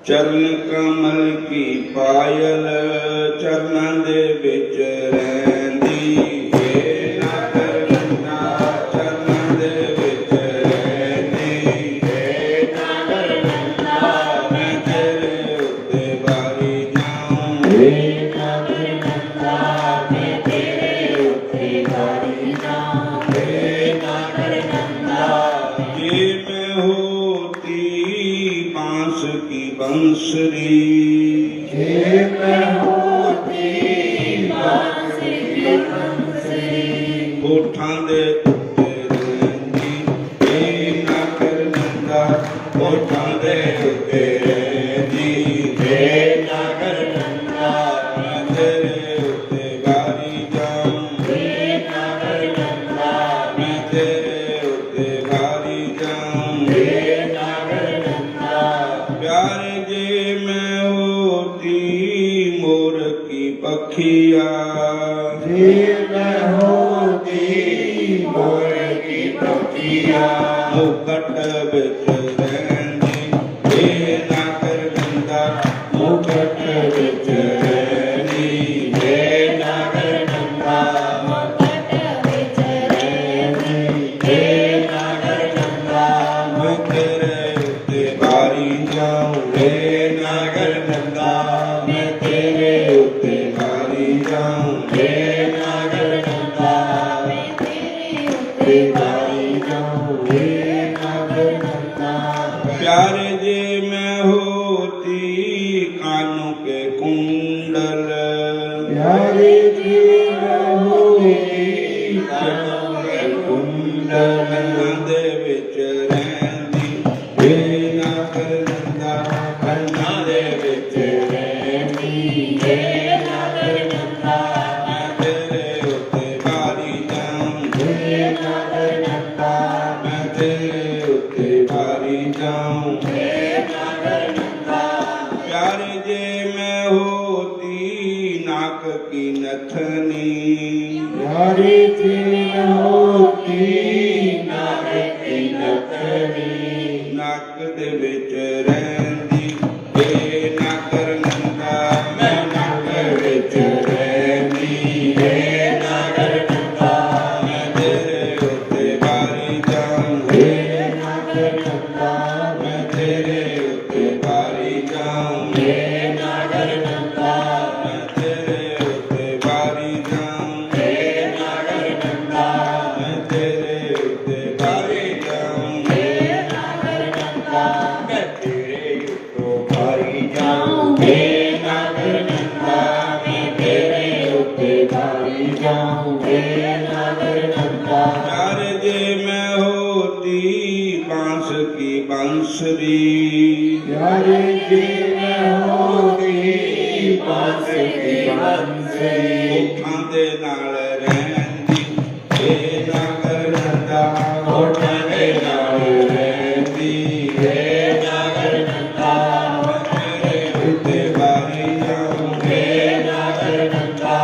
चरण कमल की पायल चरणों दे विच रहिंदी है नागर नंदा चरणों दे विच रहिंदी है नागर नंदा मैं तेरे उत्ते वारी जाऊं हे नागर नंदा मैं तेरे उत्ते वारी जाऊं हे नागर नंदा ये मैं होती बांस की बंसरी हे मैं होती बांस की बंसरी होठां दे उत्ते रहिंदी हे नागर नंदा होठां दे उत्ते रहिंदी हे नागर नंदा मैं तेरे उत्ते वारी जाऊं हे नागर नंदा मैं तेरे उत्ते वारी जाऊं हे नागर नंदा प्यारे जे मैं होती मोर की पखिया हे मैं होती मोर की पखिया मुकट बिच रहिंदी हे नागर नंदा मुकट बिच रहिंदी हे नागर नंदा मुकट विच रहिंदी हे नागर नंदा मैं तेरे उत्ते वारी जाऊं हे नागर नंदा मैं तेरे उत्ते वारी जाऊं हे नागर नंदा मैं तेरे उत्ते वारी जाऊं हे नागर नंदा प्यारे जे मैं होती कानों के कुंडल प्यारे जी मैं होती कानों के कुंडल कंनां दे विच रहिंदी हे नागर नंदा कंनां दे विच रहिंदी हे नागर नंदा मैं तेरे उत्ते वारी जाऊं हे नागर नंदा मैं तेरे उत्ते वारी जाऊं हे नागर नंदा प्यारे जे मैं होती नाक की नथनी प्यारे जी मैं होती नाग की नथनी नाक दे विच रहिंदी हे नागर नंदा मैं नाक विच रहिंदी हे नागर नंदा मैं तेरे उत्ते वारी जाऊं हे नागर नंदा मैं तेरे उत्ते वारी जाऊं हे नागर नंदा मैं तेरे उत्ते वारी जाऊं हे नागर नंदा मैं तेरे उत्ते वारी जाऊं हे नागर नंदा मैं तेरे उत्तों वारी जाऊं हे नागर नंदा मैं तेरे उत्ते वारी जाऊं हे नागर नंदा प्यारे जे मैं होती बांस की बंसरी प्यारे जी मैं होती बांस की बंसरी होठां दे नाल रहिंदी हे नागर नंदा होठां दे नाल रहिंदी हे नागर नंदा मैं तेरे उत्ते वारी जाऊं हे नागर नंदा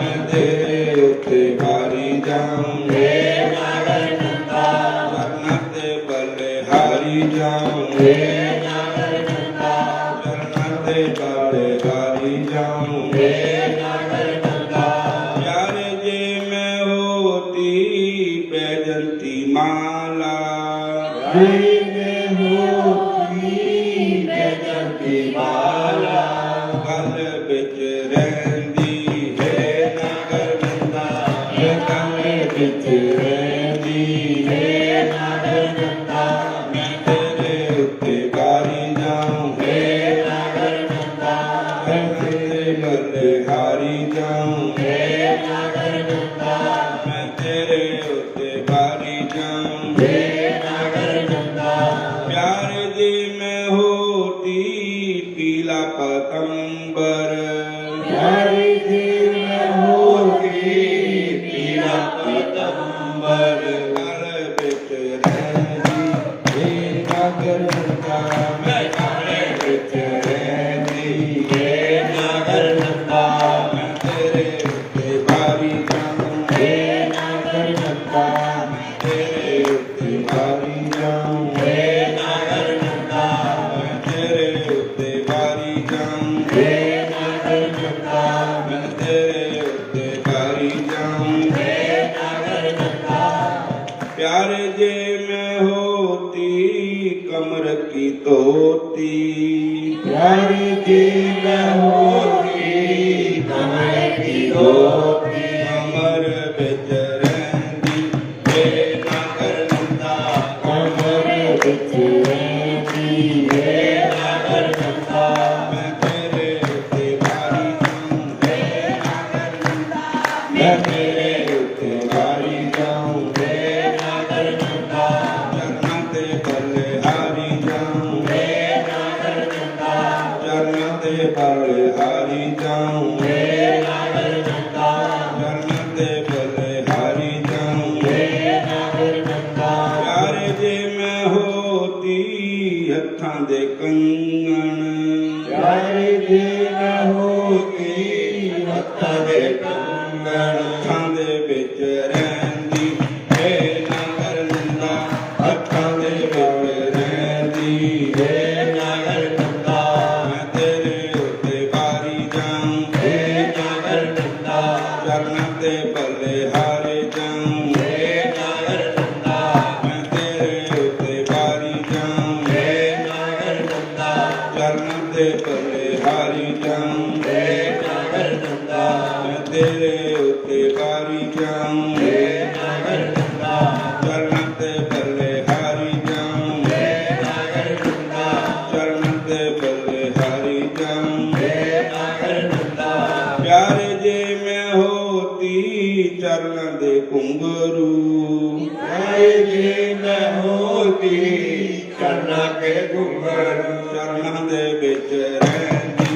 मैं तेरे उत्ते वारी जाऊं हे नागर नंदा चरणों ते बलिहारी जाऊं हे नागर नंदा माला प्यारे में होती गजब की माला गल बिच रहंदी है नगर नंदा गल बिच रहंदी है नगर नंदा मैं तेरे उत्ते बारी जाऊं हे नगर नंदा मैं तेरे बलिहारी जाऊं हे नगर नंदा मैं तेरे उत्ते बारी जाऊं हे नगर नंदा प्यार जी में होती पीला पतंबर प्यारे दिल में होगी पीला पतंबर गल बिच रहंदी हे नगर नंदा मैं गले बिच रहंदी है नगर नंदा मैं तेरे उत्ते बारी जाऊं हे नगर नंदा तेरे उत्ते बारी जाऊं हे नगर नंदा मैं तेरे उत्ते बारी जाऊं हे नगर नंदा मैं तेरे उत्ते बारी जाऊं हे नगर नंदा प्यार जे में होती कमर की तोती प्यारे दिल में होगी कमर की धोती कमर बिच रहंदी हे नगर नंदा कमर बिच रहंदी है नगर नंदा मैं तेरे उत्ते बारी जाऊं हे नगर नंदा मैं तेरे उत्ते बारी जाऊं हे नगर नंदा चरणों ते बलिहारी जाऊं हे नगर नंदा चरणों ते बलिहारी जाऊं हे नगर नंदा चरणों ते बलिहारी जाऊं हे नगर नंदा प्यार जे मैं होती हत्थां दे कंगण प्यारे दिल में होगी हत्था दे कंगन हत्थां दे विच रहंदी हे नगर नंदा हत्थां दे विच रहंदी हे नगर नंदा मैं तेरे उत्ते बारी जाऊं हे नगर नंदा चरणों ते बलिहारी जाऊं हे नगर नंदा मैं तेरे उत्ते बारी जाऊं हे नगर नंदा चरणों ते बलिहारी जाऊं हे नगर नंदा मैं तेरे उत्ते बारी जाऊं हे नगर नंदा चरणों ते बलिहारी जाऊं हे नगर नंदा चरणों ते बलिहारी जाऊं हे नगर नंदा प्यार जे मैं होती चरणों दे घुंघरू प्यारे दिल में होती चरना के घुंघरू चरणों दे विच रहंदी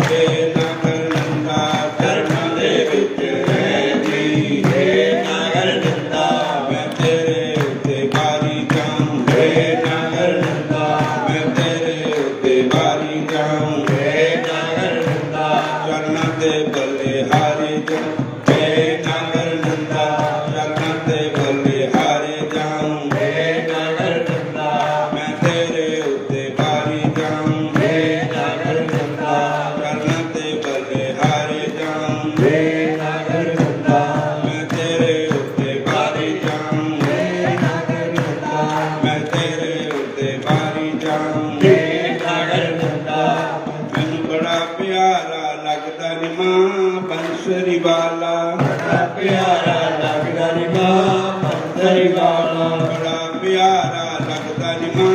हे नगर नंदा चरणों दे विच रहंदी हे नगर नंदा मैं तेरे उत्ते बारी जाऊं हे नगर नंदा मैं तेरे उत्ते बारी जाऊं हे नगर नंदा चरणों ते बलिहारी जाऊं हे नगर नंदा चरणों ते बलिहारी जाऊं हे नगर नंदा मैं तेरे उत्ते बारी जाऊं हे नगर नंदा चरणों ते बलिहारी जाऊं हे नगर नंदा मैं तेरे उत्ते बारी जाऊं हे नगर नंदा मैं तेरे उत्ते बारी जाऊं हे नगर नंदा ਮੈਨੂੰ ਬੜਾ ਪਿਆਰਾ ਲੱਗਦਾ ਨੀ ਮਾਂ ਬੰਸਰੀ ਵਾਲਾ बड़ा प्यारा लगदा नी मां मंदरी वाला ਬੜਾ ਪਿਆਰਾ ਲੱਗਦਾ ਨੀ ਮਾਂ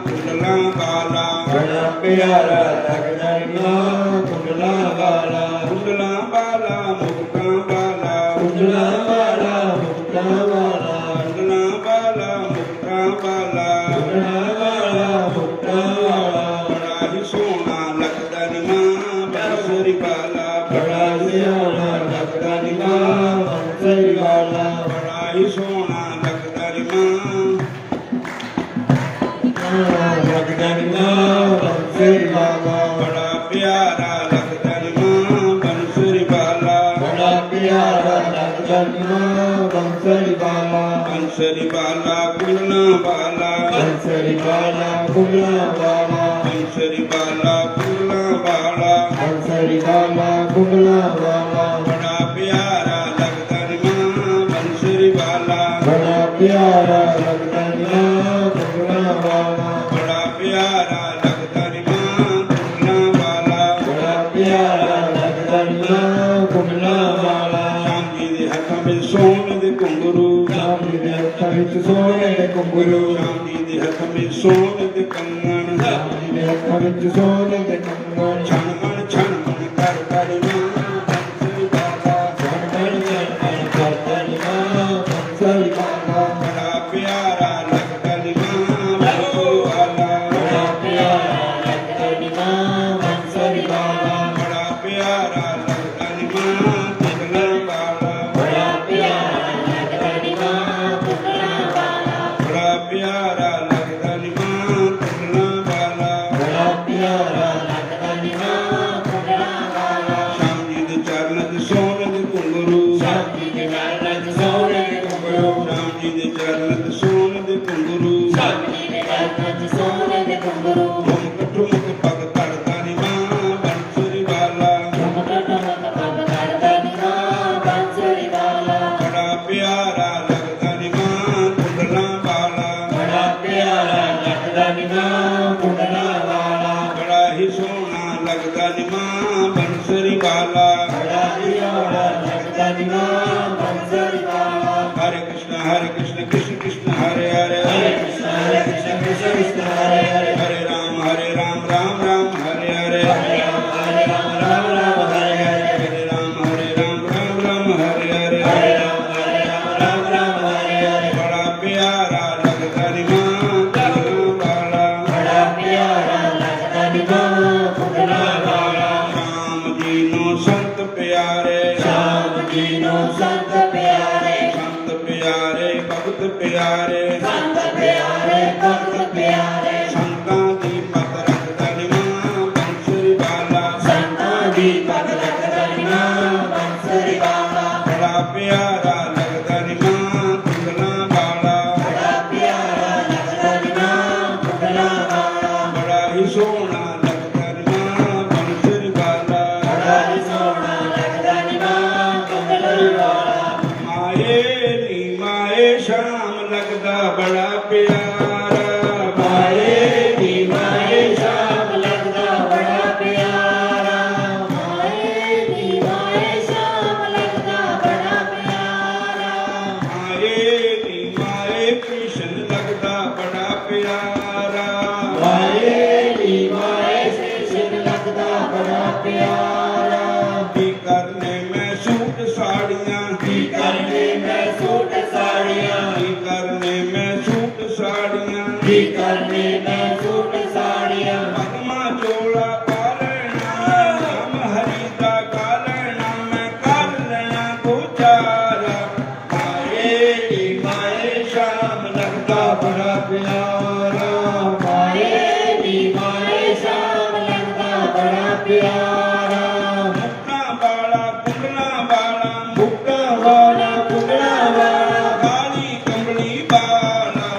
ਕੁੰਡਲਾਂ ਵਾਲਾ बड़ा प्यारा लगदा नी मां कुंडला वाला ਕੁੰਡਲਾਂ ਵਾਲਾ ਮੁਕਟਾਂ ਵਾਲਾ कुंडला वाला मुक्ता वाला ਕੁੰਡਲਾਂ ਵਾਲਾ ਮੁਕਟਾਂ ਵਾਲਾ कुंडला वाला मुक्ता वाला ਬੜਾ ਹੀ ਸੋਹਣਾ ਲੱਗਦਾ ਨੀ ਮਾਂ ਬੰਸਰੀ ਵਾਲਾ बड़ा सियाना लगदा नी मां मंदरी वाला ਬੜਾ ਹੀ ਸੋਹਣਾ ਲੱਗਦਾ ਨੀ ਮਾਂ लगदा नी मां मंदरी वाला ਬੜਾ ਪਿਆਰਾ ਲੱਗਦਾ ਨੀ ਮਾਂ ਬੰਸਰੀ ਵਾਲਾ बड़ा प्यारा लगदा नी मां मंदरी वाला ਬੰਸਰੀ ਵਾਲਾ ਕੁੰਡਲਾਂ ਵਾਲਾ मंदरी वाला कुंडला वाला ਬੰਸਰੀ ਵਾਲਾ ਕੁੰਡਲਾਂ ਵਾਲਾ मंदरी वाला कुंडला वाला ਬੜਾ ਪਿਆਰਾ ਲੱਗਦਾ ਨੀ ਮਾਂ ਬੰਸਰੀ ਵਾਲਾ बड़ा प्यारा लगदा ਲੱਗਦਾ ਨੀ ਮਾਂ ਕੁੰਡਲਾਂ ਵਾਲਾ ਬੜਾ ਪਿਆਰਾ ਲੱਗਦਾ ਨੀ ਮਾਂ ਕੁੰਡਲਾਂ ਵਾਲਾ ਬੜਾ ਪਿਆਰਾ ਲੱਗਦਾ ਨੀ ਮਾਂ ਕੁੰਡਲਾਂ ਵਾਲਾ ਸ਼ਾਮ ਜੀ ਦੇ ਹੱਥਾਂ ਵਿੱਚ ਸੋਨੇ ਦੇ ਘੁੰਗਰੂ ਸ਼ਾਮ ਜੀ ਦੇ ਹੱਥਾਂ ਵਿੱਚ ਸੋਨੇ ਦੇ ਘੁੰਗਰੂ ਸ਼ਾਮ ਜੀ ਦੇ ਹੱਥਾਂ ਵਿੱਚ ਸੋਨੇ ਦੇ ਕੰਗਣ ਸ਼ਾਮ ਜੀ ਦੇ ਹੱਥਾਂ ਵਿੱਚ ਸੋਨੇ ਦੇ ਕੰਗਣ ਛਣ ਮਣ ਕਰ ਕਰ ਮਾਂ ਬੰਸਰੀ ਬਾਲਾ ਕਰਦਾ ਨੀ ਮਾਂ ਬੰਸਰੀ ਵਾਲਾ ਬੜਾ ਪਿਆਰਾ ਲੱਗਦਾ ਨੀ ਮਾਂ ਬੰਸਰੀ ਵਾਲਾ ਬੜਾ ਪਿਆਰਾ ਲੱਗਦਾ ਨੀ ਮਾਂ ਬੰਸਰੀ ਵਾਲਾ ਬੜਾ ਪਿਆਰਾ ਲੱਗਦਾ ਨੀ ਮਾਂ ਕੁੰਡਲਾਂ ਵਾਲਾ ਬੜਾ ਪਿਆਰਾ ਲੱਗਦਾ ਨੀ ਮਾਂ ਕੁੰਡਲਾਂ ਵਾਲਾ ਬੜਾ ਪਿਆਰਾ ਲੱਗਦਾ ਨੀ ਮਾਂ ਕੁੰਡਲਾਂ ਵਾਲਾ ਬੜਾ ਪਿਆਰਾ ਲੱਗਦਾ ਨੀ ਮਾਂ ਕੁੰਡਲਾਂ ਵਾਲਾ ਸ਼ਾਮ ਜੀ ਦੇ ਚਰਨਾਂ 'ਚ ਸੋਨੇ ਦੇ ਘੁੰਗਰੂ ਸ਼ਾਮ ਜੀ ਦੇ ਚਰਨਾਂ 'ਚ ਸੋਨੇ ਦੇ ਘੁੰਗਰੂ ਸ਼ਾਮ ਜੀ ਦੇ ਚਰਨਾਂ 'ਚ ਸੋਨੇ ਦੇ ਘੁੰਗਰੂ ਸ਼ਾਮ ਜੀ ਦੇ ਚਰਨਾਂ 'ਚ ਸੋਨੇ ਦੇ ਘੁੰਗਰੂ ਠੁਮਕ ਪੱਗ ਧੜਦਾ ਨੀ ਮਾਂ ਬੰਸਰੀ ਵਾਲਾ ਠਮਕ ਠਮਕ ਪੱਗ ਕਰਦਾ ਨੀ ਮਾਂ ਬੰਸਰੀ ਵਾਲਾ ਬੜਾ ਪਿਆਰਾ ਲੱਗਦਾ ਨੀ ਮਾਂ ਕੁੰਡਲਾਂ ਵਾਲਾ ਬੜਾ ਪਿਆਰਾ ਲੱਗਦਾ ਨੀ ਮਾਂ ਕੁੰਡਲਾਂ ਵਾਲਾ ਬੜਾ ਹੀ ਸੋਹਣਾ ਲੱਗਦਾ ਨੀ ਮਾਂ ਬੰਸਰੀ ਵਾਲਾ ਬੜਾ ਪਿਆਰਾ ਲੱਗਦਾ ਨੀ ਮਾਂ ਬੰਸਰੀ ਵਾਲਾ ਹਰੇ ਕ੍ਰਿਸ਼ਨ ਕ੍ਰਿਸ਼ਨ ਕ੍ਰਿਸ਼ਨ ਹਰੇ ਹਰੇ ਹਰੇ ਕ੍ਰਿਸ਼ਨ ਕ੍ਰਿਸ਼ਨ ਕ੍ਰਿਸ਼ਨ ਹਰੇ ਹਰੇ ਹਰੇ ਰਾਮ ਰਾਮ ਰਾਮ ਹਰੇ ਹਰੇ ਹਰੇ ਰਾਮ ਰਾਮ ਰਾਮ ਹਰੇ ਹਰੇ ਹਰੇ ਰਾਮ ਰਾਮ ਰਾਮ ਹਰੇ ਹਰੇ ਹਰੇ ਰਾਮ ਰਾਮ ਹਰੇ ਹਰੇ ਬੜਾ ਪਿਆਰਾ ਲੱਗਦਾ ਨੀ ਮਾਂ ਕੁੰਡਲਾਂ ਵਾਲਾ ਬੜਾ ਪਿਆਰਾ ਲੱਗਦਾ ਨੀ ਮਾਂ ਕੁੰਡਲਾਂ ਵਾਲਾ ਸ਼ਾਮ ਜੀ ਨੂੰ ਸੰਤ ਪਿਆਰੇ ਸ਼ਾਮ ਜੀ ਨੂੰ ਸੰਤ ਪਿਆਰੇ ਸੰਤ ਪਿਆਰੇ ਭਗਤ ਪਿਆਰੇ ਸੰਤ ਪਿਆਰੇ ਭਗਤ ਪਿਆਰੇ ਸੰਤਾਂ ਦੀ ਪਤ ਰੱਖਦਾ ਨੀ ਮਾਂ ਬੰਸਰੀ ਵਾਲਾ ਸੰਤਾਂ ਦੀ ਪਤ ਰੱਖਦਾ ਨੀ ਮਾਂ ਬੰਸਰੀ ਵਾਲਾ ਬੜਾ ਪਿਆਰਾ ਲੱਗਦਾ ਨੀ ਮਾਂ ਕੁੰਡਲਾਂ ਵਾਲਾ ਬੜਾ ਪਿਆਰਾ ਲੱਗਦਾ ਨੀ ਮਾਂ ਕੁੰਡਲਾਂ ਵਾਲਾ ਬੜਾ ਹੀ ਸੋਹਣਾ ਲੱਗਦਾ ਨੀ ਮਾਂ ਬੰਸਰੀ ਵਾਲਾ ਬੜਾ ਹੀ ਸੋਹਣਾ ਲੱਗਦਾ ਨੀ ਮਾਂ ਕੁੰਡਲਾਂ ਵਾਲਾ ਮਾਏ ਸ਼ਾਮ ਲੱਗਦਾ ਬੜਾ ਪਿਆਰਾ ਮਾਏ ਦੀ ਮਾਏ ਸ਼ਾਮ ਲੱਗਦਾ ਬੜਾ ਪਿਆਰਾ ਮਾਏ ਦੀ ਮਾਏ ਸ਼ਾਮ ਲੱਗਦਾ ਬੜਾ ਪਿਆਰਾ ਮਾਏ ਕ੍ਰਿਸ਼ਨ ਲੱਗਦਾ ਬੜਾ ਪਿਆਰਾ ਮਾਏ ਦੀ ਮਾਏ ਕ੍ਰਿਸ਼ਨ ਲੱਗਦਾ ਬੜਾ ਪਿਆਰਾ ਕੀ ਕਰਨੇ ਮੈਂ ਸੂਟ ਸਾੜੀਆਂ ਕੀ ਕਰਨੇ ਮੈਂ ਸੂਟ ਸਾੜੀਆਂ ਕੀ ਕਰਨੇ ਮੈਂ ਸੂਟ ਸਾੜੀਆਂ ਕੀ ਕਰਨੇ ਮੈਂ ਸੂਟ ਸਾੜੀਆਂ ਪਦਮਾ ਚੋਲਾ ਪਾ ਲੈਣਾ ਨਾਮ ਹਰੀ ਦਾ ਗਾ ਲੈਣਾ ਮੈਂ ਕਰ ਲੈਣਾ ਗੁਜ਼ਾਰਾ ਮਾਏ ਦੀ ਮਾਏ ਸ਼ਾਮ ਲੱਗਦਾ ਬੜਾ ਪਿਆਰਾ ਮਾਏ ਦੀ ਮਾਏ ਸ਼ਾਮ ਲੱਗਦਾ ਬੜਾ ਪਿਆਰਾ ਮੁੱਕਾ ਵਾਲਾ ਕੁੰਡਲਾਂ ਵਾਲਾ ਬੁੱਕਾ ਵਾਲਾ ਕੁੰਡਲਾ ਵਾਲਾ ਕਾਲੀ ਕੰਬਲੀ ਵਾਲਾ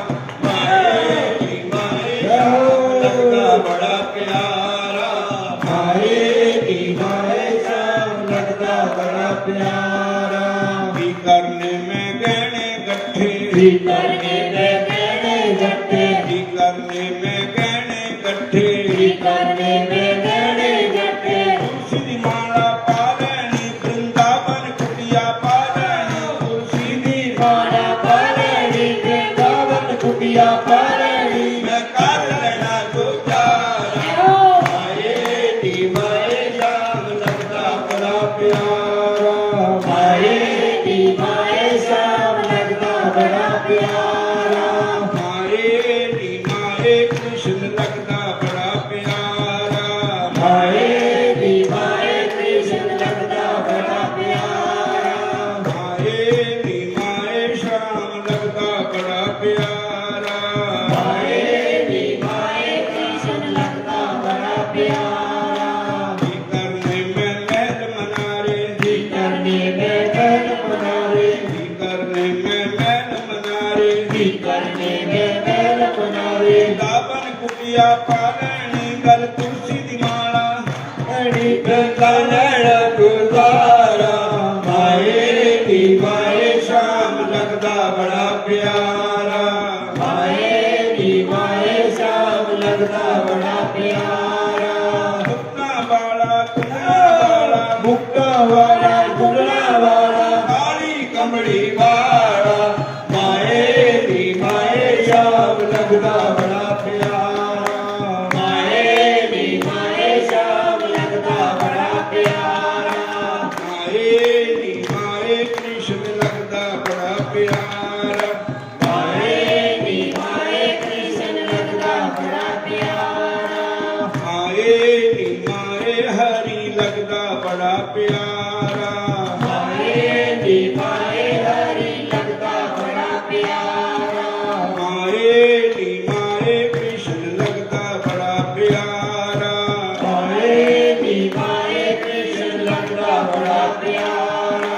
ਮਾਏ ਦੀ ਮਾਏ ਸ਼ਾਮ ਲੱਗਦਾ ਬੜਾ ਪਿਆਰਾ ਮਾਏ ਦੀ ਮਾਏ ਸ਼ਾਮ ਲੱਗਦਾ ਬੜਾ ਪਿਆਰਾ ਕੀ ਕਰਨੇ ਮੈਂ ਗਹਿਣੇ ਗੱਠੇ ਕੀ ਕਰਨੇ ਮੈਂ ਗਹਿਣੇ ਜੱਟੇ ਕੀ ਕਰਨੇ ਮੈਂ ਗਹਿਣੇ ਗੱਠੇ ਕੀ ਕਰਨੇ ਮੈਂ ਗਹਿਣੇ ਜੱਟੇ ਤੁਲਸੀ ਦੀ ਮਾਲਾ ਪਾ ਲੈਣੀ ਬ੍ਰਿੰਦਾਵਨ ਕੁਟਿਆ ਪਾ ਲੈਣੀ ਤੁਲਸੀ ਦੀ ਮਾੜਾ ਪਾ ਲੈਣੀ ਤੇ ਗਾਵਨ ਕੁਟਿਆ ਪਾ ਲੈਣੀ ਮੈਂ ਕਰ ਲੈਣਾ ਗੁਜ਼ਾਰਾ ਮਾਏ ਦੀ ਮਾਏ ਸ਼ਾਮ ਲੱਗਦਾ ਬੜਾ ਪਿਆਰਾ ਮਾਏ ਦੀ ਮਾਏ ਸ਼ਾਮ ਲੱਗਦਾ ਬੜਾ ਪਿਆਰਾ ਮਾਏ ਦੀ ਮਾਏ ਕ੍ਰਿਸ਼ਨ ਲੱਗਦਾ ਬੜਾ ਪਿਆਰਾ ਮਾਏ ਦੀ ਮਾਏ ਕ੍ਰਿਸ਼ਨ ਲੱਗਦਾ ਬੜਾ ਪਿਆਰਾ ਮਾਏ ਦੀ ਮਾਏ ਸ਼ਾਮ ਲੱਗਦਾ ਬੜਾ ਪਿਆਰਾ ਮਾਏ ਦੀ ਮਾਏ ਕ੍ਰਿਸ਼ਨ ਲੱਗਦਾ ਬੜਾ ਪਿਆਰਾ ਕੀ ਕਰਨੇ ਮੈਂ ਮਹਿਲ ਮਨਾਰੇ ਕੀ ਕਰਨੇ ਮੈਂ ਗਹਿਣ ਮਨਾਰੇ ਕੀ ਕਰਨੇ ਮੈਂ ਮਹਿਲ ਮਨਾਰੇ ਕੀ ਕਰਨੇ ਮੈਂ ਗਹਿਣ ਮਨਾਰੇ ਦਾਵਨ ਕੁਟਿਆ ਪਾ ਲੈਣੀ ਗੱਲ ਤੁਲਸੀ ਦੀ ਮਾਲਾ ਅੜੀ ਗੰਗਾ ਲੈਣ ਗੁਜ਼ਾਰਾ ਮਾਏ ਦੀ ਮਾਏ ਸ਼ਾਮ ਲੱਗਦਾ ਬੜਾ ਪਿਆਰਾ लगता बड़ा प्यारा। मुक्ता वाला कुंडला मुक्ता वाला कुंडला वाला काली कमड़ी वाला माए दी माए श्याम लगता बड़ा प्यारा। माए दी माए श्याम लगता बड़ा प्यारा। माए नी माए कृष्ण लगता बड़ा प्यारा। माए दी माए कृष्ण लगता बड़ा प्यारा। माए नी माए हरि लगता बड़ा प्यारा। माए दी माए हरि लगता बड़ा प्यारा। माए नी माए कृष्ण लगता बड़ा प्यारा। माए दी माए कृष्ण लगता बड़ा प्यारा।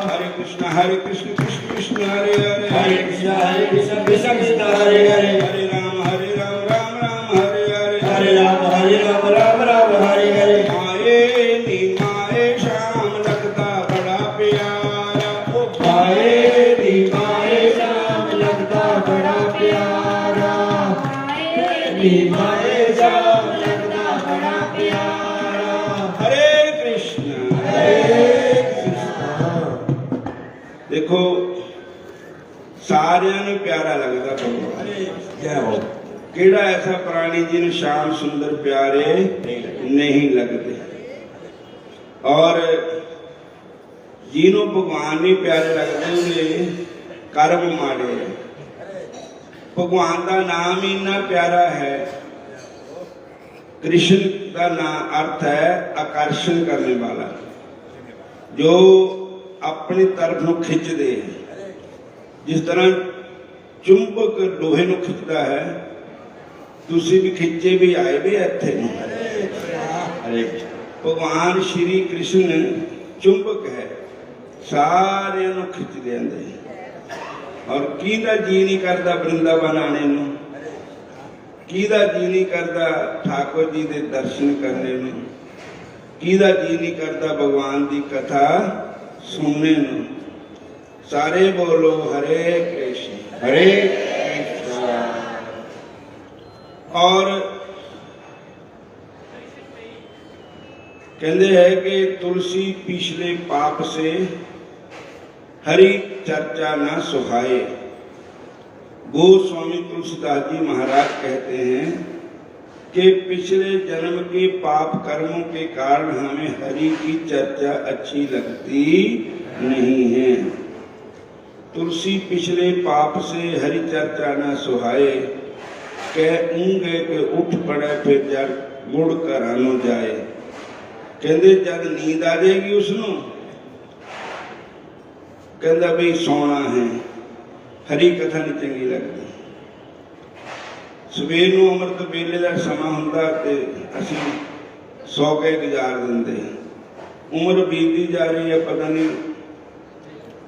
हरे कृष्ण कृष्ण कृष्ण हरे हरे हरे कृष्ण कृष्ण कृष्ण हरे हरे। हरे राम राम राम हरे हरे हरे राम राम राम हरे हरे। माए नी माए श्याम लगता बड़ा प्यारा। माए दी माए श्याम लगता बड़ा प्यारा। माए दी माए श्याम लगता बड़ा प्यारा। हरे कृष्ण। देखो सारिਆਂ ਨੂੰ प्यारा लगता भगवान। जय हो। केड़ा ऐसा प्राणी जिन्हें श्याम सुंदर प्यारे नहीं लगते, और जिन्हों भगवान नहीं प्यारे लगते उन्हें कर्म माड़े है। भगवान का नाम ही इतना प्यारा है। कृष्ण का नाम अर्थ है आकर्षण करने वाला, जो अपनी तरफ ਨੂੰ खिंचते हैं। जिस तरह चुंबक लोहे ਨੂੰ खिंचता है, तुसी भी खिंचे भी आए भी इत्थे। अरे भगवान श्री कृष्ण चुंबक है, सारे ਨੂੰ खिंच लेंदे। और किहदा जी नहीं करता वृंदावन आने ਨੂੰ, किहदा जी नहीं करता ठाकुर जी के दर्शन करने ਨੂੰ, किहदा जी नहीं करता भगवान की कथा सुनने ਨੂੰ। सारे बोलो हरे कृष्ण हरे कृष्ण। और कहते हैं कि तुलसी पिछले पाप से हरि चर्चा न सुहाए। गोस्वामी तुलसीदास जी महाराज कहते हैं कि पिछले जन्म के पाप कर्मों के कारण हमें हरि की चर्चा अच्छी लगती नहीं है। तुलसी पिछले पाप से हरि चर्चा न सुहाए, कह ऊँगे के उठ पड़े फिर जब मुड़ कर आनो जाए। कहते जब नींद आ जाएगी उसनों, कहता भी सोना है, हरी कथा नहीं चंगी लगती। सवेर ਨੂੰ अमृत वेले का समा ਹੁੰਦਾ ਤੇ ਅਸੀਂ सौ के गुजार ਦਿੰਦੇ। उम्र बीतती जा रही है, पता नहीं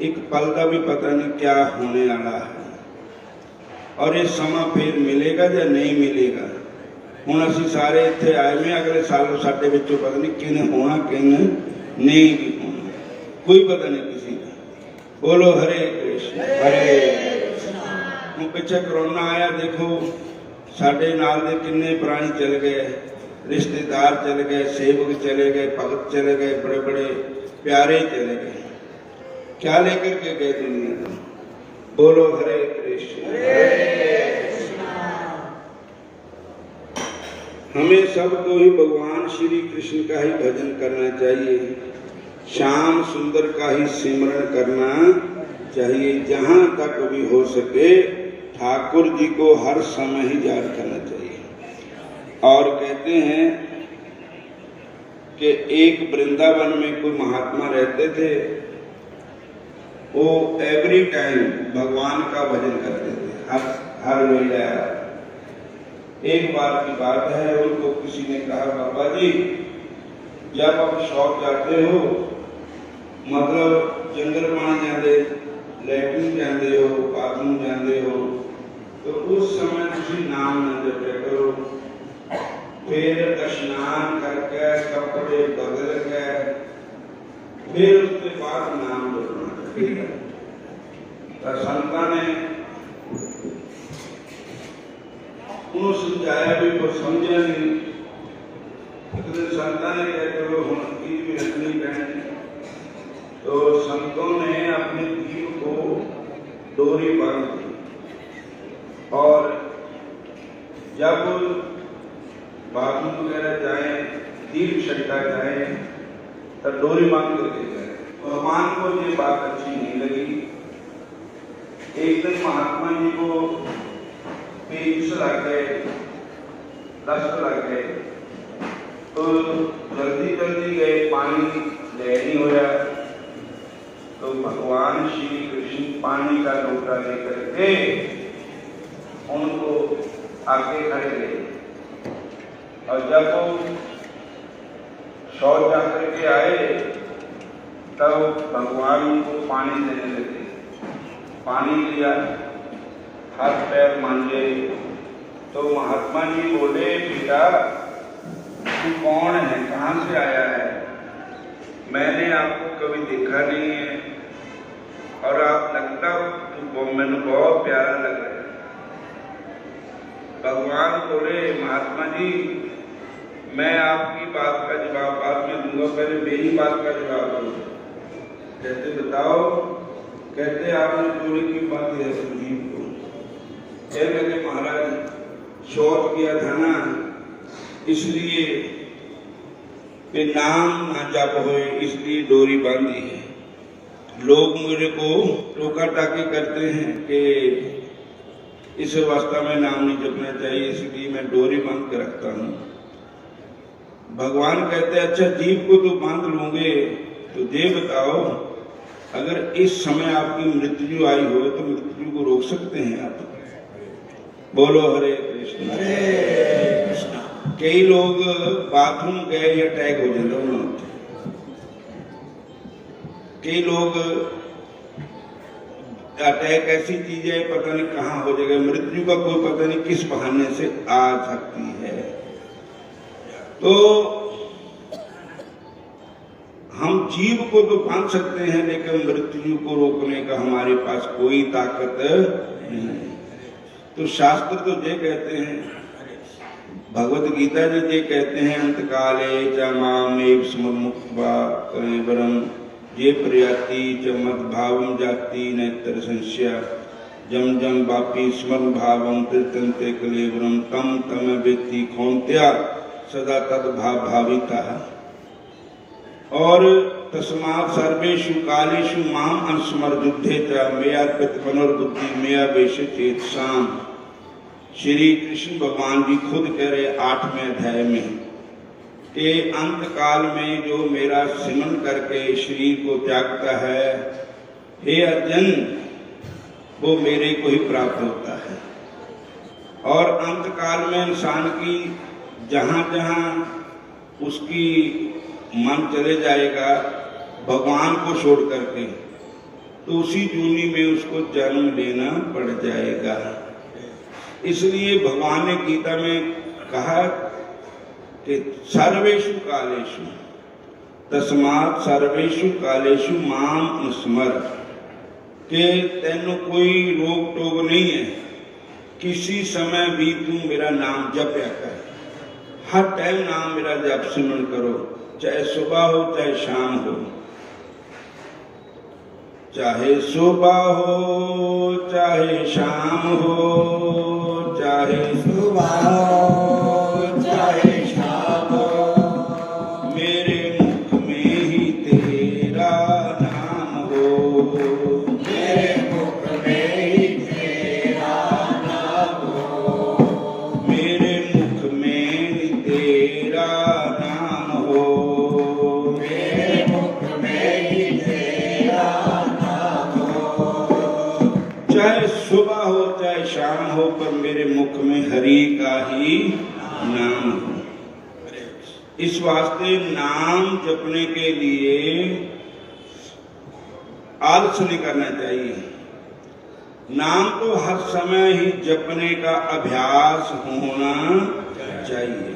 एक पल का भी पता नहीं क्या होने वाला है, और ये समा फिर मिलेगा या नहीं मिलेगा। हुण असीं सारे इत्थे आए में, अगले साल साडे विचों पता नहीं किन होना किन नहीं भी होना, कोई पता नहीं किसी का। बोलो हरे कृष्ण हरे। हुण पिछे कोरोना आया, देखो साडे नाल दे किन्ने प्राणी चले गए, रिश्तेदार चले गए, सेवक चले गए, भगत चले गए, बड़े बड़े प्यारे चले गए। क्या लेकर के गए दुनिया को? बोलो हरे कृष्ण। हमें सबको ही भगवान श्री कृष्ण का ही भजन करना चाहिए, श्याम सुंदर का ही सिमरन करना चाहिए। जहां तक भी हो सके ठाकुर जी को हर समय ही याद करना चाहिए। और कहते हैं कि एक वृंदावन में कोई महात्मा रहते थे, वो एवरी टाइम भगवान का भजन करते थे, हर वेला। एक बार की बात है, उनको किसी ने कहा बाबा जी जब आप शौक जाते हो, मतलब जंगल पानी जाते, लैट्रिन जाते हो, बाथरूम जाते हो, तो उस समय तुसी नाम न जपया करो। फिर स्नान करके कपड़े बदल के फिर उसके बाद नाम जपना। तो संतां ने उन्होंने समझाया भी वो समझा नहीं। एक दिन संतां ने कहा चलो हुण चीज भी रखनी पैनी, तो संतों ने अपने जीव को डोरी बांध दी और जब बाथरूम वगैरह जाए, तीर्थ शट्टा जाए, तो डोरी बांध करके जाए। भगवान को ये बात अच्छी नहीं लगी। एक दिन महात्मा जी को पेच लग गए, दस्त लग गए, तो जल्दी जल्दी गए, पानी ले नहीं होया, तो भगवान श्री कृष्ण पानी का लोटा लेकर के उनको आगे खड़े गए और जब वो शौच जाकर के आए तब भगवान को पानी देने लगे। पानी लिया, हाथ पैर मांजे, तो महात्मा जी बोले बेटा तू कौन है, कहाँ से आया है? मैंने आपको कभी देखा नहीं है और आप लगता तो मैंने बहुत प्यारा लग रहा है। भगवान बोले महात्मा जी मैं आपकी बात का जवाब बाद में दूंगा, पहले मेरी बात का जवाब दो। कहते बताओ। कहते आपने चोरी की बात है सुजीव को। कह लगे महाराज शौच किया था ना, इसलिए वे नाम ना जप होए, इसलिए डोरी बांधी है। लोग मेरे को टोका टाकी करते हैं कि इस अवस्था में नाम नहीं जपना चाहिए, इसलिए मैं डोरी बांध के रखता हूँ। भगवान कहते अच्छा जीव को तो बांध लूंगे, तो ये बताओ अगर इस समय आपकी मृत्यु आई हो तो मृत्यु को रोक सकते हैं आप? बोलो हरे कृष्ण हरे कृष्ण। कई लोग बाथरूम गए अटैक हो जाता उन्होंने। कई लोग अटैक ऐसी चीज है पता नहीं कहाँ हो जाएगा, मृत्यु का कोई पता नहीं किस बहाने से आ सकती है। तो हम जीव को तो बांध सकते हैं लेकिन मृत्यु को रोकने का हमारे पास कोई ताकत नहीं है। तो शास्त्र तो ये कहते हैं, भगवत गीता जी ये कहते हैं अंतकाले च मामेव स्मृत्वा कलेवरम ये प्रयाति च मद्भावम जाति नैतर संशय जम जम वापी स्मरण भावम तीर्थंते कलेवरम तम तम व्यक्ति कौन्त्या सदा तद भाविता। और तस्मात् सर्वेषु कालेषु माम अनुस्मर युद्धे च मया पुनर्बुद्धि मया वेश चेतसाम। श्री कृष्ण भगवान जी खुद कह रहे 8वें अध्याय में कि अंत काल में जो मेरा सिमरन करके शरीर को त्यागता है, हे अर्जुन, वो मेरे को ही प्राप्त होता है। और अंत काल में इंसान की जहां जहां उसकी मन चले जाएगा भगवान को छोड़ करके, तो उसी जूनी में उसको जन्म लेना पड़ जाएगा। इसलिए भगवान ने गीता में कहा कि सर्वेषु कालेषु तस्मात् सर्वेषु कालेषु माम अनुस्मर, के तेनों कोई रोक टोक नहीं है, किसी समय भी तू मेरा नाम जपया कर, हर टाइम नाम मेरा जप सिमरन करो, चाहे सुबह हो चाहे शाम हो। चाहे सुबह हो चाहे शाम हो, चाहे सुबह हो चाहे शाम हो, मेरे मुख में ही तेरा नाम हो, मेरे मुख में ही तेरा नाम हो, मेरे मुख में ही तेरा नाम हो, मेरे मुख में ही तेरा नाम हो। चाहे सुबह हो चाहे शाम हो, पर मेरे मुख में हरि का ही नाम हो। इस वास्ते नाम जपने के लिए आलस नहीं करना चाहिए। नाम तो हर समय ही जपने का अभ्यास होना चाहिए।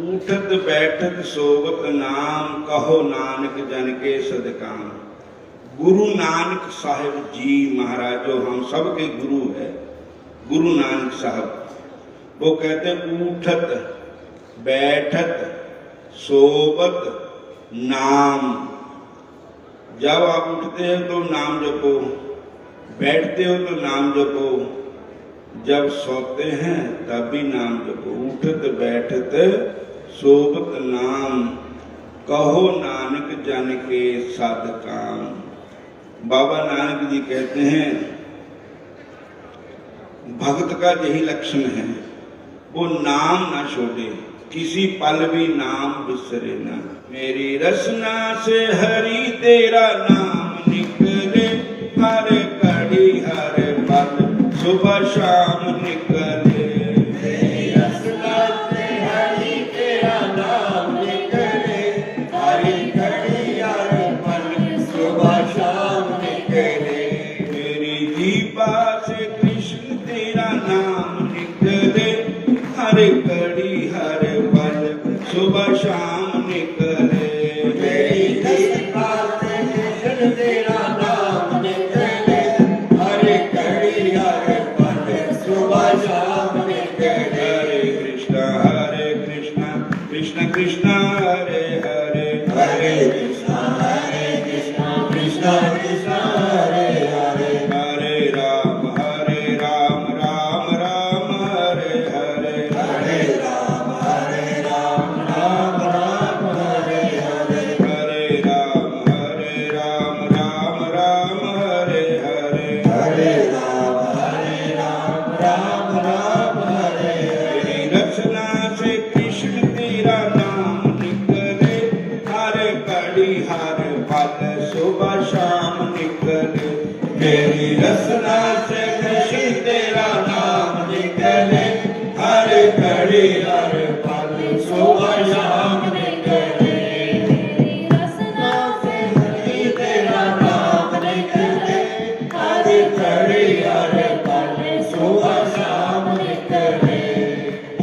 उठत बैठत सोवत नाम, कहो नानक जन के सदकाम। गुरु नानक साहिब जी महाराज जो हम सबके गुरु है, गुरु नानक साहब, वो कहते उठत बैठत सोबत नाम। जब आप उठते हो तो नाम जपो, बैठते हो तो नाम जपो, जब सोते हैं तब भी नाम जपो। उठत बैठत सोबत नाम, कहो नानक जन के सद काम। बाबा नानक जी कहते हैं भक्त का यही लक्षण है, वो नाम ना छोड़े, किसी पल भी नाम बिसरे ना। मेरी रसना से हरि तेरा नाम निकले, हर घड़ी हर पल सुबह शाम निकले। मेरी रसना से हरि तेरा नाम निकले, हर घड़ी हर पल सुबह शाम निकले। मेरी जीवा से कृष्ण तेरा नाम निकले, हर घड़ी हर पल सुबह शाम निकले। मेरी जीवा से कृष्ण तेरा नाम निकले, हर घड़ी हर पल सुबह शाम निकले। हरे कृष्णा कृष्ण कृष्ण हरे हरे, हरे कृष्णा कृष्णा कृष्णा हरे हरे। हरे राम राम राम हरे हरे। हरे राम राम राम हरे हरे। हरे राम राम राम हरे हरे। हरे राम राम राम हरे हरे। मेरी रचना से कृष्ण तेरा नाम निकले, हर घड़ी हर पल सुबह शाम निकले। मेरी रसना से कृष्ण तेरा नाम निकले, हर घड़ी हर पल सुबह शाम निकले। मेरी रसना से हरि तेरा नाम निकले, हर घड़ी हर पल सुबह शाम निकले।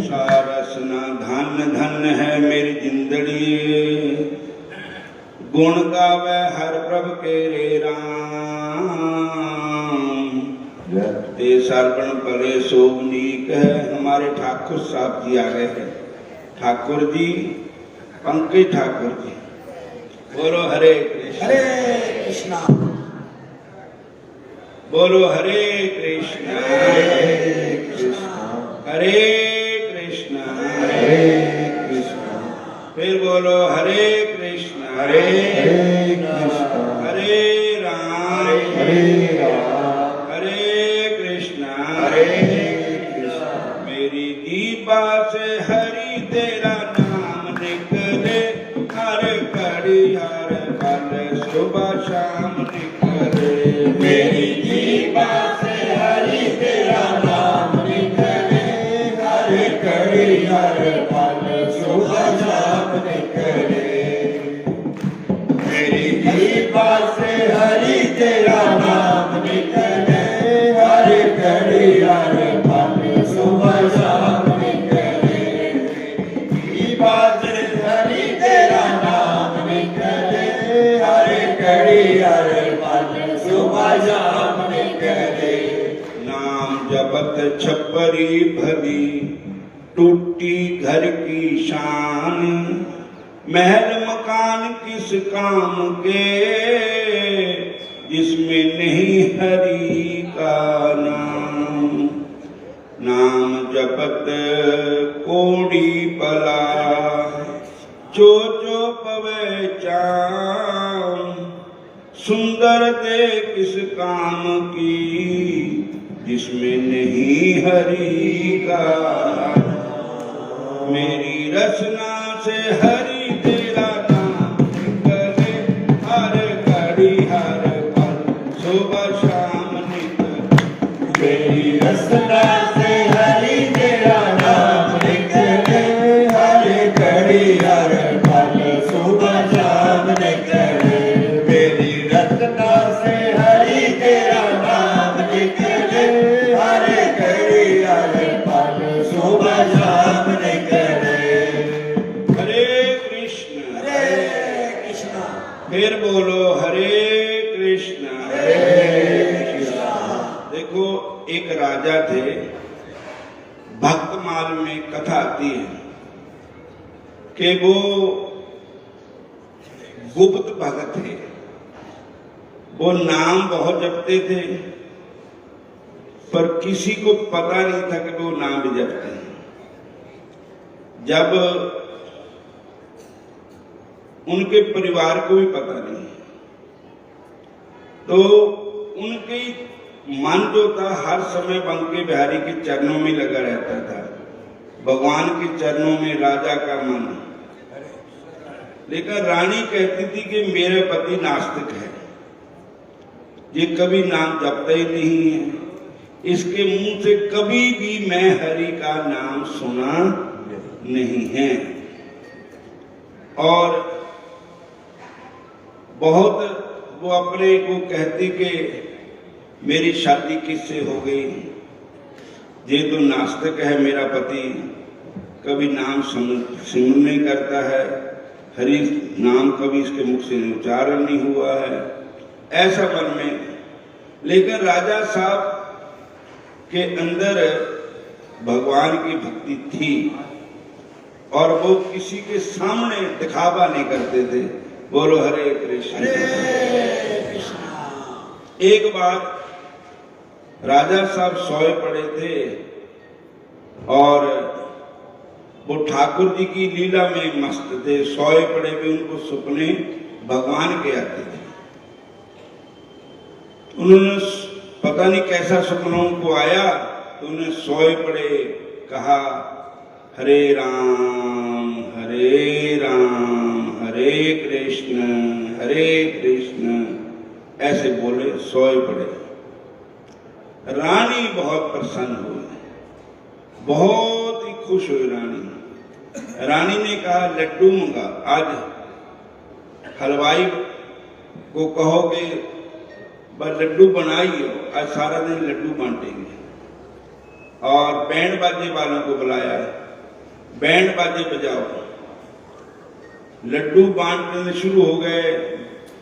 सारसना धन धन है मेरी जिंदड़ी, गुण गावे हर प्रभ केरे राम। ते सरबण भले सोवनीक है। हमारे ठाकुर साहब जी आ गए हैं। ठाकुर जी, पंकज ठाकुर जी, बोलो हरे कृष्ण। हरे कृष्णा बोलो हरे कृष्ण हरे कृष्णा हरे कृष्ण। हरे कृष्णा फिर बोलो हरे कृष्ण हरे कृष्णा हरे राम हरे राम हरे कृष्ण हरे कृष्णा। मेरी जीवा से हरि तेरा नाम निकले, हर घड़ी हर पल सुबह शाम निकले। मेरी जीवा से हरि तेरा नाम निकले, हर घड़ी हर पल सुबह शाम निकले। मेरी जीवा से हरि तेरा नाम निकले, हर घड़ी हर पल सुबह शाम निकले। जीवा से हरि तेरा नाम निकले, हर घड़ी हर पल सुबह शाम निकले। नाम जपत छपरी भली, टूटी घर की शान। महल मकान किस काम के, जिसमें नहीं हरि का नाम। नाम जपत कोड़ी पला, जो जो पवे चाम। सुंदर दे किस काम की, जिसमें नहीं हरि का नाम। मेरी रचना से हरि तेरा नाम निकले, हर घड़ी हर पल सुबह शाम निकले। मेरी रसना से हरि तेरा नाम निकले, हर घड़ी हर पल सुबह शाम निकले। मेरी रसना से हरि तेरा नाम निकले, हर घड़ी हर पल सुबह शाम निकले। हरे कृष्ण कृष्णा फिर बोलो हरे कृष्ण। हरे कृष्णा। देखो एक राजा थे, भक्तमाल में कथा आती है कि वो गुप्त भगत थे, वो नाम बहुत जपते थे पर किसी को पता नहीं था कि वो नाम भी जपते हैं। जब उनके परिवार को भी पता नहीं, तो उनके मन जो था हर समय बंके बिहारी के चरणों में लगा रहता था, भगवान के चरणों में राजा का मन। लेकिन रानी कहती थी कि मेरे पति नास्तिक है, ये कभी नाम जपता ही नहीं है, इसके मुंह से कभी भी मैं हरि का नाम सुना नहीं है। और बहुत वो अपने को कहती कि मेरी शादी किससे हो गई, ये तो नास्तिक है मेरा पति, कभी नाम सिमरन नहीं करता है, हरि नाम कभी इसके मुख से उच्चारण नहीं हुआ है, ऐसा मन में। लेकिन राजा साहब के अंदर भगवान की भक्ति थी और वो किसी के सामने दिखावा नहीं करते थे। बोलो हरे कृष्ण। एक बार राजा साहब सोए पड़े थे और वो ठाकुर जी की लीला में मस्त थे, सोए पड़े भी उनको सपने भगवान के आते थे। उन्होंने पता नहीं कैसा सपनों को आया, तो उन्हें सोए पड़े कहा हरे राम हरे कृष्ण, ऐसे बोले, सोए पड़े। रानी बहुत प्रसन्न हुई, बहुत ही खुश हुई रानी। रानी ने कहा लड्डू मंगा, आज हलवाई को कहोगे बस लड्डू बनाइए, आज सारा दिन लड्डू बांटेंगे। और बैंड बाजे वालों को बुलाया, बैंड बाजे बजाओ। लड्डू बांटने शुरू हो गए,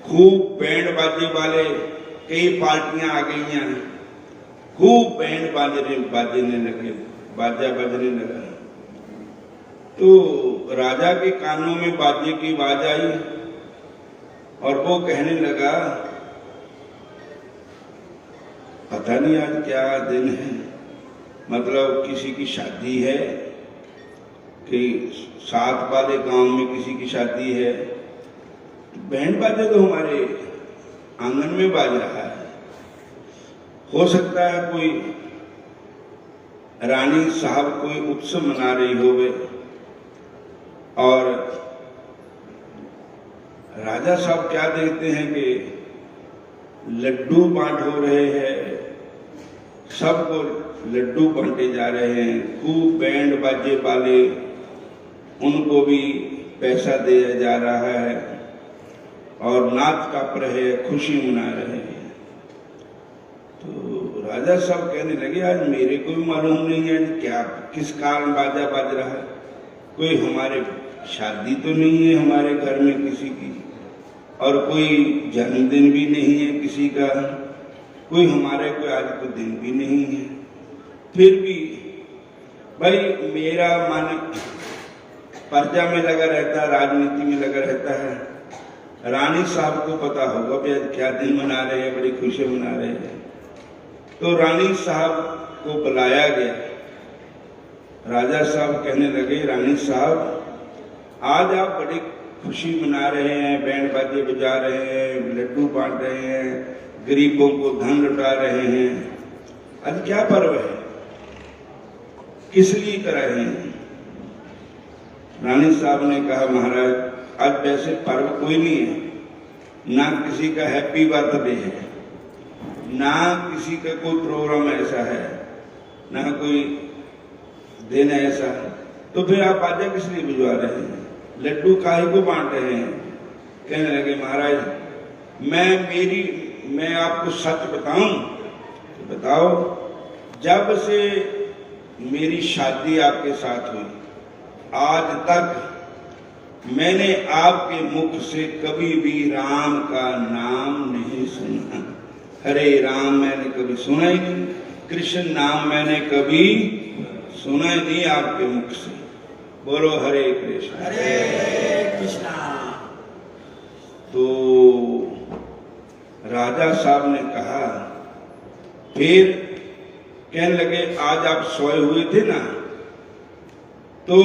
खूब बैंड बाजे वाले, कई पार्टियां आ गई हैं, खूब बैंड बाजने लगे, बाजा बजने लगा। तो राजा के कानों में बाजे की आवाज आई और वो कहने लगा पता नहीं आज क्या दिन है, मतलब किसी की शादी है कि साथ वाले गांव में किसी की शादी है। बैंड बाजा तो हमारे आंगन में बाज रहा है, हो सकता है कोई रानी साहब कोई उत्सव मना रही होवे। और राजा साहब क्या देखते हैं कि लड्डू बांट हो रहे हैं, सबको लड्डू बांटे जा रहे हैं, खूब बैंड बाजे वाले, उनको भी पैसा दिया जा रहा है और नाच काप रहे हैं, खुशी मना रहे हैं। तो राजा साहब कहने लगे आज मेरे को भी मालूम नहीं है क्या किस कारण बाजा बाज रहा है, कोई हमारे शादी तो नहीं है हमारे घर में किसी की, और कोई जन्मदिन भी नहीं है किसी का, कोई हमारे कोई आज तो दिन भी नहीं है। फिर भी भाई मेरा मन प्रजा में लगा रहता है, राजनीति में लगा रहता है। रानी साहब को पता होगा भी आज क्या दिन मना रहे हैं, बड़ी खुशी मना रहे हैं। तो रानी साहब को बुलाया गया। राजा साहब कहने लगे रानी साहब आज आप बड़ी खुशी मना रहे हैं, बैंड बाजे बजा रहे हैं, लड्डू बांट रहे हैं, गरीबों को धन लुटा रहे हैं, आज क्या पर्व है, किस लिए कर रहे हैं? रानी साहब ने कहा महाराज आज वैसे पर्व कोई नहीं है, ना किसी का हैप्पी बर्थडे है, ना किसी का कोई प्रोग्राम ऐसा है, ना कोई दिन ऐसा है, तो फिर आप बाजा किस लिए भिजवा रहे हैं, लड्डू काहे को बांट रहे हैं? कहने लगे महाराज मैं आपको सच बताऊं तो बताओ, जब से मेरी शादी आपके साथ हुई आज तक मैंने आपके मुख से कभी भी राम का नाम नहीं सुना। हरे राम मैंने कभी सुना ही नहीं, कृष्ण नाम मैंने कभी सुना ही नहीं आपके मुख से। बोलो हरे कृष्ण। हरे कृष्णा। तो राजा साहब ने कहा, फिर कहने लगे आज आप सोए हुए थे ना, तो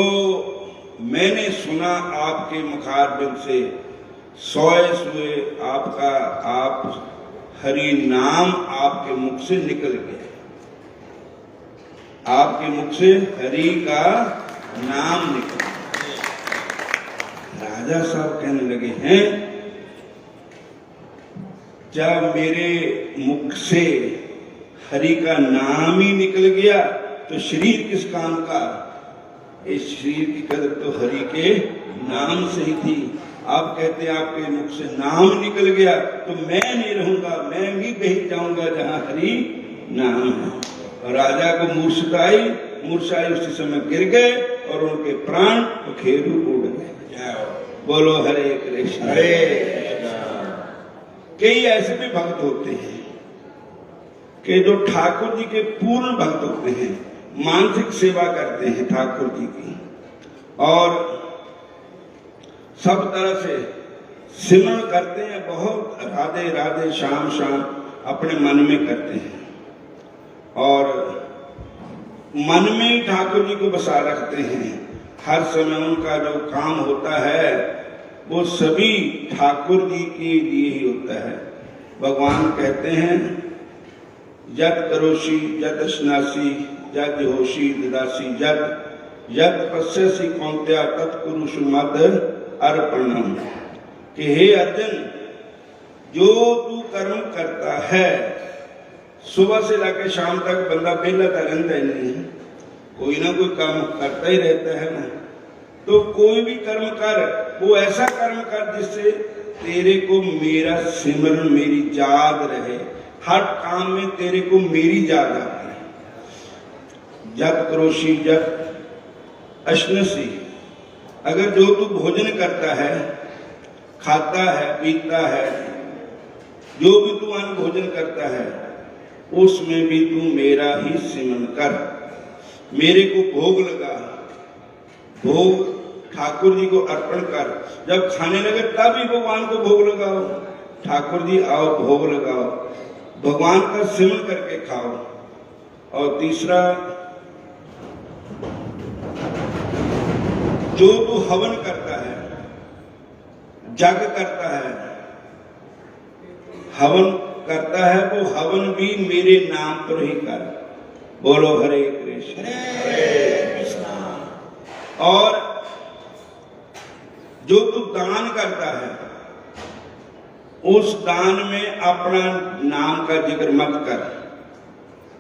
मैंने सुना आपके मुखारबिंद से सोए हुए आपका आप हरि नाम आपके मुख से निकल गया। आपके मुख से हरि का नाम निकल गया। राजा साहब कहने लगे हैं, जब मेरे मुख से हरि का नाम ही निकल गया तो शरीर किस काम का? इस शरीर की कदर तो हरि के नाम से ही थी। आप कहते हैं आपके मुख से नाम निकल गया तो मैं नहीं रहूंगा, मैं भी कहीं जाऊंगा जहां हरि नाम है। और राजा को मूर्छा आई, उसी समय गिर गए और उनके प्राण खेरू उड़ गए। बोलो हरे कृष्ण। हरे कृष्णा। कई ऐसे भी भक्त होते हैं कि जो ठाकुर जी के पूर्ण भक्त होते हैं, मानसिक सेवा करते हैं ठाकुर जी की, और सब तरह से सिमरण करते हैं, बहुत राधे राधे शाम शाम अपने मन में करते हैं, और मन में ही ठाकुर जी को बसा रखते हैं। हर समय उनका जो काम होता है वो सभी ठाकुर जी के लिए ही होता है। भगवान कहते हैं, यत करोषि यत अश्नासी यत होशी ददासी यत पश्यसि कौन्त्या तत्कुरुषु मद अर्पणम। कि हे अर्जुन, जो तू कर्म करता है, सुबह से लेकर शाम तक बंदा बेला तो रहता ही नहीं है, कोई ना कोई काम करता ही रहता है ना। तो कोई भी कर्म कर, वो ऐसा कर्म कर जिससे तेरे को मेरा सिमरन, मेरी याद रहे। हर काम में तेरे को मेरी याद आती है। जब करोषि जब अश्नसी, अगर जो तू भोजन करता है, खाता है, पीता है, जो भी तू अन्न भोजन करता है, उसमें भी तू मेरा ही सिमरन कर, मेरे को भोग लगा, भोग ठाकुर जी को अर्पण कर। जब खाने लगे तब भी भगवान को भोग लगाओ, ठाकुर जी आओ भोग लगाओ, भगवान का सिमरन करके खाओ। और तीसरा, जो तू हवन करता है, जग करता है, हवन करता है, वो हवन भी मेरे नाम पर ही कर। बोलो हरे कृष्ण। हरे कृष्णा। और जो तू दान करता है, उस दान में अपना नाम का जिक्र मत कर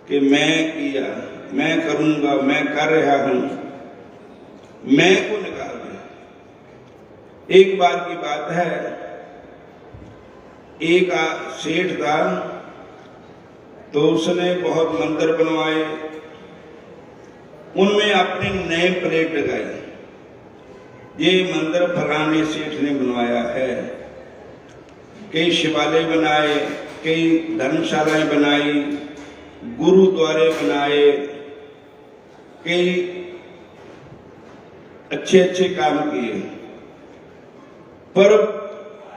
कि मैं किया, मैं करूंगा, मैं कर रहा हूं, मैं को निकाल दे। एक बार की बात है, एक सेठ था, तो उसने बहुत मंदिर बनवाए, उनमें अपने नए प्लेट लगाई, ये मंदिर फलाने सेठ ने बनवाया है। कई शिवालय बनाए, कई धर्मशालाएं बनाई, गुरुद्वारे बनाए, कई अच्छे अच्छे काम किए। पर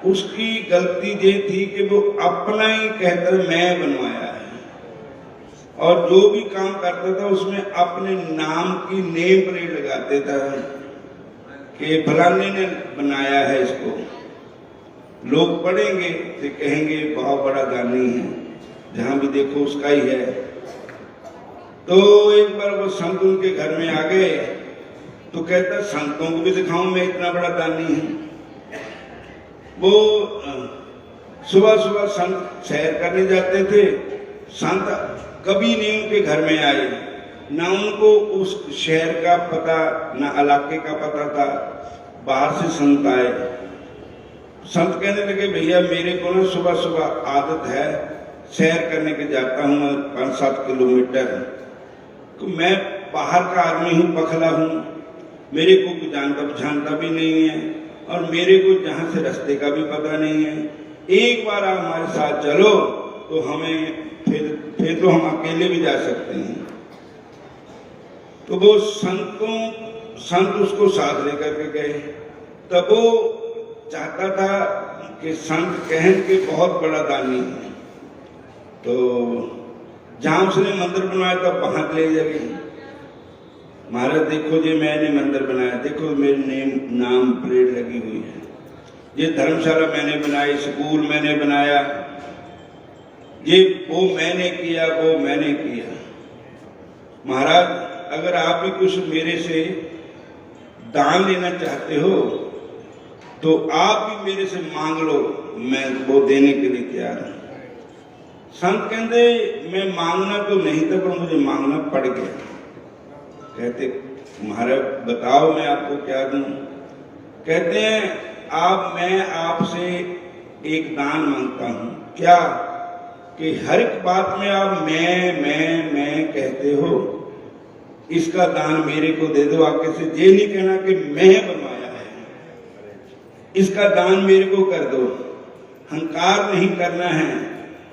उसकी गलती ये थी कि वो अपना ही कहकर मैं बनवाया है, और जो भी काम करता था उसमें अपने नाम की नेम प्लेट लगाते था कि फलाने ने बनाया है इसको। लोग पढ़ेंगे तो कहेंगे बहुत बड़ा दानी है, जहां भी देखो उसका ही है। तो एक बार वो संत उनके घर में आ गए, तो कहता संतों को भी दिखाऊं मैं इतना बड़ा दानी है। वो सुबह सुबह संत सैर करने जाते थे, संत कभी नहीं उनके घर में आए, ना उनको उस शहर का पता, ना इलाके का पता था। बाहर से संत आए, संत कहने लगे भैया मेरे को ना सुबह सुबह आदत है, सैर करने के जाता हूँ 5-7 किलोमीटर, तो मैं बाहर का आदमी हूँ, पखला हूँ, मेरे को जानता पहचानता भी नहीं है, और मेरे को जहाँ से रास्ते का भी पता नहीं है। एक बार आप हमारे साथ चलो तो हमें फिर तो हम अकेले भी जा सकते हैं। तो वो संत उसको साथ लेकर के गए। तब वो चाहता था कि संत कहन के बहुत बड़ा दानी है, तो जहां उसने मंदिर बनवाया तब वहां ले जाए, महाराज देखो जी मैंने मंदिर बनाया, देखो मेरे नाम प्लेट लगी हुई है, ये धर्मशाला मैंने बनाई, स्कूल मैंने बनाया, ये वो मैंने किया, वो मैंने किया। महाराज अगर आप भी कुछ मेरे से दान लेना चाहते हो तो आप भी मेरे से मांग लो, मैं वो देने के लिए तैयार हूं। संत कहते मैं मांगना तो नहीं था पर मुझे मांगना पड़ गया। कहते महाराज बताओ मैं आपको क्या दूं। कहते हैं मैं आपसे एक दान मांगता हूं। क्या? कि हर एक बात में आप मैं कहते हो, इसका दान मेरे को दे दो। आगे से ये नहीं कहना कि मैं बनवाया है, इसका दान मेरे को कर दो। हंकार नहीं करना है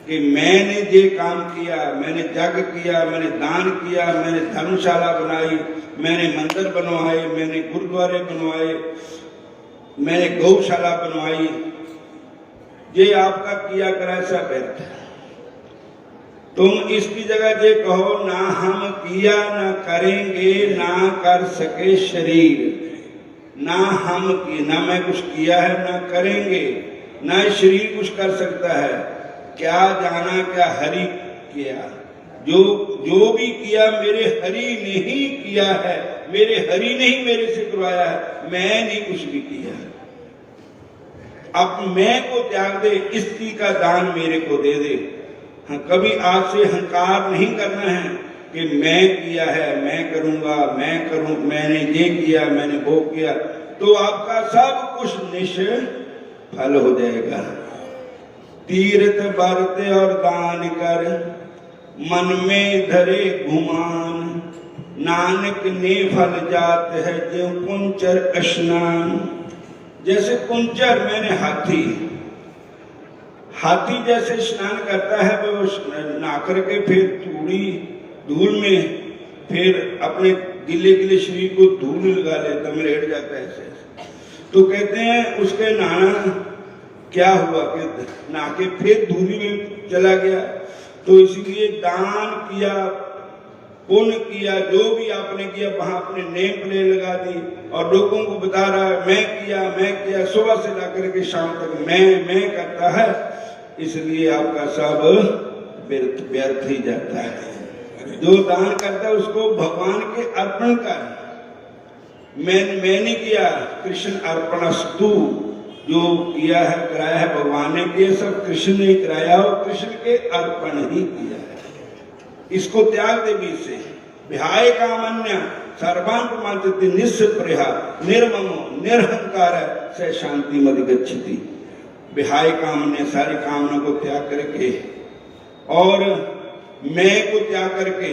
कि मैंने ये काम किया, मैंने जग किया, मैंने दान किया, मैंने धर्मशाला बनाई, मैंने मंदिर बनवाए, मैंने गुरुद्वारे बनवाए, मैंने गौशाला बनवाई, ये आपका किया करा सब व्यर्थ है। तुम इसकी जगह ये कहो ना हम किया ना करेंगे ना कर सके शरीर, ना हम ना मैं कुछ किया है ना करेंगे, ना शरीर कुछ कर सकता है, क्या जाना क्या हरि किया। जो भी किया मेरे हरि ने ही किया है, मेरे हरि ने ही मेरे से करवाया है, मैं नहीं कुछ भी किया। अब मैं को त्याग दे, इसी का दान मेरे को दे दे। हाँ, कभी आज से हंकार नहीं करना है कि मैं किया है, मैं करूंगा, मैं करूं, मैंने ये किया, मैंने वो किया, तो आपका सब कुछ निष्फल हो जाएगा। तीर्थ बरते और दान कर मन में धरे गुमान, नानक ने फल जात है जो कुंचर स्नान। जैसे कुंचर मैंने हाथी जैसे स्नान करता है, वो नहा करके फिर थोड़ी धूल में फिर अपने गिले शरीर को धूल लगा लेता, मलेट जाता है ऐसे। तो कहते हैं उसके नहाना क्या हुआ कि नहा के फिर धूली में चला गया। तो इसीलिए दान किया, पुण्य किया, जो भी आपने किया वहां अपने नेम प्लेट लगा दी और लोगों को बता रहा है मैं किया, सुबह से लेकर के शाम तक मैं करता है, इसलिए आपका सब व्यर्थ ही जाता है। जो दान करता है उसको भगवान के अर्पण कर। मैंने किया, कृष्ण अर्पणस्तु, जो किया है कराया है भगवान ने किया, सब कृष्ण ने कराया और कृष्ण के अर्पण ही किया है। इसको त्याग दे बीच से। विहाय कामन्य सर्वान प्रमांचति निस्पृहा निर्ममो निर्हंकार से शांति मधिगच्छति। विहाय कामन्य सारी कामना को त्याग करके और मैं को त्याग करके,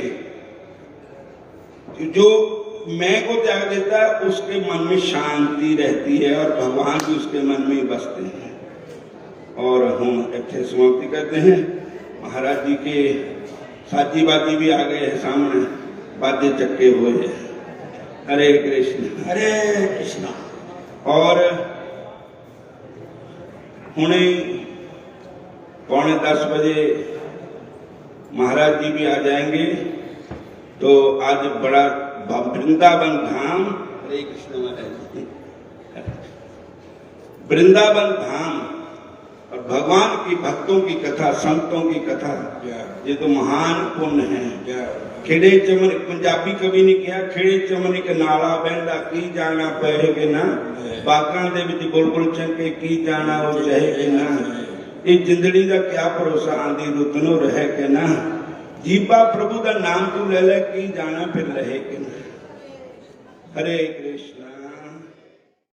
जो मैं को त्याग देता है उसके मन में शांति रहती है और भगवान भी उसके मन में ही बसते हैं। और हम अच्छे समाप्ति करते हैं। महाराज जी के साथी बाजी भी आ गए हैं सामने, बाजे चक्के हुए हैं। हरे कृष्ण हरे कृष्ण। और हुणे 9:45 बजे महाराज जी भी आ जाएंगे। तो आज बड़ा वृंदावन धाम, हरे कृष्ण महाराज जी, वृंदावन धाम और भगवान की भक्तों की कथा, संतों की कथा, ये तो महान पुण्य है। खेड़े चमन, पंजाबी कवि ने कहा, खेड़े चमन एक नाला बहता की जाना पएगे ना, बागां दे विच बुलबुल चंके की जाना वो चाहे ना। ये जिंदड़ी का क्या भरोसा, आंधी रुत नूं रहे के ना, जीपा प्रभु का नाम तू ले ले की जाना फिर रहे के ना। हरे कृष्ण।